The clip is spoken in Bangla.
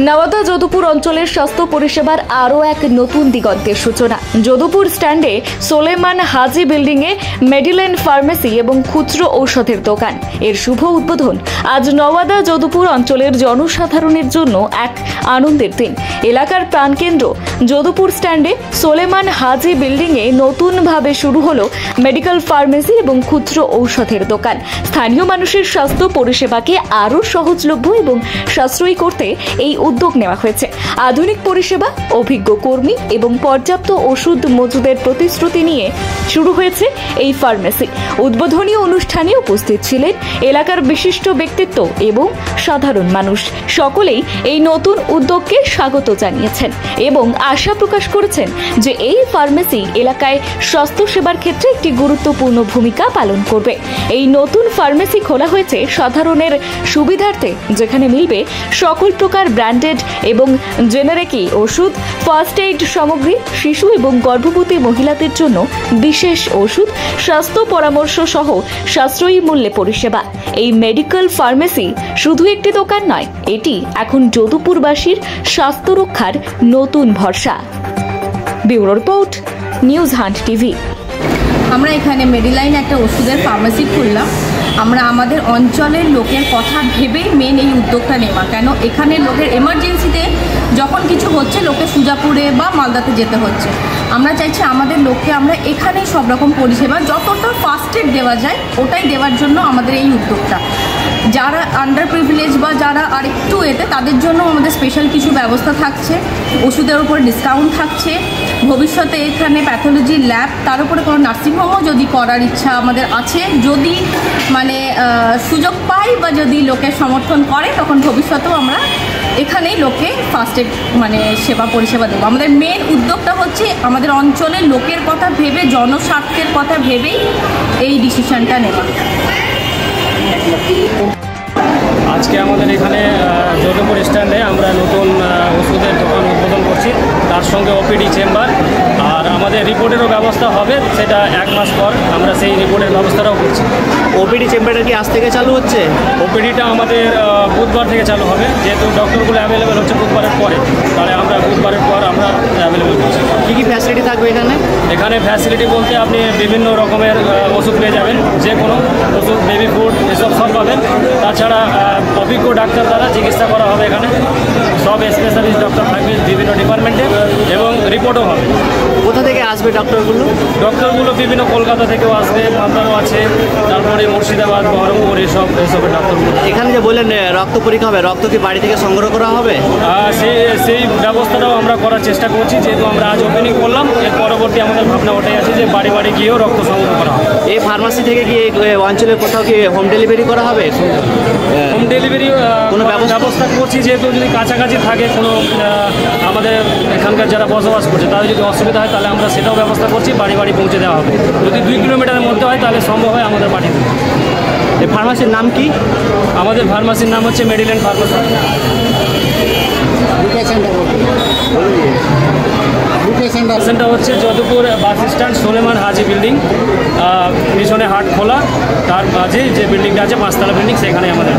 নওয়াদা যদুপুর অঞ্চলের স্বাস্থ্য পরিষেবার আরও এক নতুন দিগন্তের সূচনা। যদুপুর স্ট্যান্ডে সোলেমান হাজি বিল্ডিংয়ে মেডিলেন ফার্মেসি এবং খুচরো ঔষধের দোকান এর শুভ উদ্বোধন আজ নওয়াদা যদুপুর অঞ্চলের জনসাধারণের জন্য এক আনন্দের দিন। এলাকার প্রাণকেন্দ্র যদুপুর স্ট্যান্ডে সোলেমান হাজি বিল্ডিংয়ে নতুনভাবে শুরু হলো মেডিকেল ফার্মেসি এবং খুচরো ঔষধের দোকান। স্থানীয় মানুষের স্বাস্থ্য পরিষেবাকে আরও সহজলভ্য এবং সাশ্রয়ী করতে এই উদ্যোগ নেওয়া হয়েছে। আধুনিক পরিষেবা, অভিজ্ঞ কর্মী এবং পর্যাপ্ত ওষুধ মজুদের প্রতিশ্রুতি নিয়ে শুরু হয়েছে এই ফার্মেসি। উদ্বোধনী অনুষ্ঠানে উপস্থিত ছিলেন এলাকার বিশিষ্ট ব্যক্তিত্ব এবং সাধারণ মানুষ। সকলেই এই নতুন উদ্যোগকে স্বাগত জানিয়েছেন এবং আশা প্রকাশ করেছেন যে এই ফার্মেসি এলাকায় স্বাস্থ্য সেবার ক্ষেত্রে একটি গুরুত্বপূর্ণ ভূমিকা পালন করবে। এই নতুন ফার্মেসি খোলা হয়েছে সাধারণের সুবিধার্থে, যেখানে মিলবে সকল প্রকার ব্র্যান্ডেড এবং জেনারিক ওষুধ, ফার্স্ট এইড সামগ্রী, শিশু এবং গর্ভবতী মহিলাদের জন্য বিশেষ ওষুধ, স্বাস্থ্য পরামর্শ সহ সাশ্রয়ী মূল্যে পরিষেবা। এই মেডিকেল ফার্মেসি শুধু একটি দোকান নয়, এটি এখন যদুপুরবাসীর স্বাস্থ্য রক্ষার নতুন ভরসা। Bureau report, news hunt TV. আমরা এখানে মেডিলাইন একটা ওষুধের ফার্মেসি খুললাম। আমরা আমাদের অঞ্চলের লোকের কথা ভেবেই মেন এই উদ্যোগটা নেওয়া। কেন এখানে লোকের এমার্জেন্সিতে যখন কিছু হচ্ছে, লোকে সুজাপুরে বা মালদাতে যেতে হচ্ছে, আমরা চাইছি আমাদের লোককে আমরা এখানেই সব রকম পরিষেবা যতটা ফার্স্ট এড দেওয়া যায় ওটাই দেওয়ার জন্য আমাদের এই উদ্যোগটা। যারা আন্ডার প্রিভিলেজ বা যারা আরেকটু এতে, তাদের জন্য আমাদের স্পেশাল কিছু ব্যবস্থা থাকছে, ওষুধের উপর ডিসকাউন্ট থাকছে। ভবিষ্যতে এখানে প্যাথোলজি ল্যাব, তার উপরে কোনো নার্সিংহোমও যদি করার ইচ্ছা আমাদের আছে, যদি সুযোগ পাই বা যদি লোকের সমর্থন করে, তখন ভবিষ্যতেও আমরা এখানেই লোকে ফার্স্ট এড সেবা পরিষেবা দেবো। আমাদের মেন উদ্যোগটা হচ্ছে আমাদের অঞ্চলের লোকের কথা ভেবে, জনস্বার্থের কথা ভেবেই এই ডিসিশনটা নেওয়া। আজকে আমাদের এখানে যদুপুর স্ট্যান্ডে আমরা নতুন ওষুধের দোকান উদ্বোধন করছি, তার সঙ্গে ওপিডি চেম্বার, আর আমাদের রিপোর্টেরও ব্যবস্থা হবে, সেটা 1 মাস পর আমরা সেই রিপোর্টের ব্যবস্থাটাও করছি। ওপিডি চেম্বারটা কি আজ থেকে চালু হচ্ছে? ওপিডিটা আমাদের বুধবার থেকে চালু হবে, যেহেতু ডক্টরগুলো অ্যাভেলেবেল হচ্ছে বুধবারের পরে, তাহলে আমরা বুধবারের পর আমরা অ্যাভেলেবেল করছি। কী কী ফ্যাসিলিটি থাকবে এখানে? এখানে ফ্যাসিলিটি বলতে আপনি বিভিন্ন রকমের ওষুধ পেয়ে যাবেন, যে কোনো ওষুধ, বেবি ফুড, এসব সব পাবেন। তাছাড়া অভিজ্ঞ ডাক্তার দ্বারা চিকিৎসা করা হবে এখানে, সব স্পেশালিস্ট ডক্টর থাকবে বিভিন্ন ডিপার্টমেন্টে, এবং রিপোর্টও হবে। কোথা থেকে আসবে ডক্টরগুলো? ডক্টরগুলো বিভিন্ন কলকাতা থেকেও আসবে, মালদারও আছে, তারপরে মুর্শিদাবাদ, বহরমপুর, এসবের ডক্টরগুলো। এখানে যে বললেন রক্ত পরীক্ষা হবে, রক্ত কি বাড়ি থেকে সংগ্রহ করা হবে? সেই ব্যবস্থাটাও আমরা করার চেষ্টা করছি, যেহেতু আমরা আজ ওপেনিং করলাম। এর পরবর্তী আমাদের ভাবনা ওটাই আছে যে বাড়ি বাড়ি গিয়েও রক্ত সংগ্রহ করা হবে। এই ফার্মাসি থেকে কি অঞ্চলের কোথাও কি হোম ডেলিভারি করা হবে? হোম ডেলিভারি কোনো ব্যবস্থা করছি, যেহেতু যদি কাছাকাছি থাকে কোনো আমাদের এখানকার যারা বসবাস করছে, তাদের যদি অসুবিধা হয়, তাহলে আমরা সেটাও ব্যবস্থা করছি, বাড়ি বাড়ি পৌঁছে দেওয়া হবে। যদি 2 কিলোমিটারের মধ্যে হয়, তাহলে সম্ভব হয় আমাদের পাঠিয়ে দেবে। এই ফার্মাসির নাম কি? আমাদের ফার্মাসির নাম হচ্ছে মেডিলেন ফার্মেসি। লোকেশনটা হচ্ছে যদুপুর বাস স্ট্যান্ড, সোলেমান হাজি বিল্ডিং, পিছনে হাট খোলা, তার মাঝে যে বিল্ডিংটা আছে 5 তলা বিল্ডিং, সেখানে আমাদের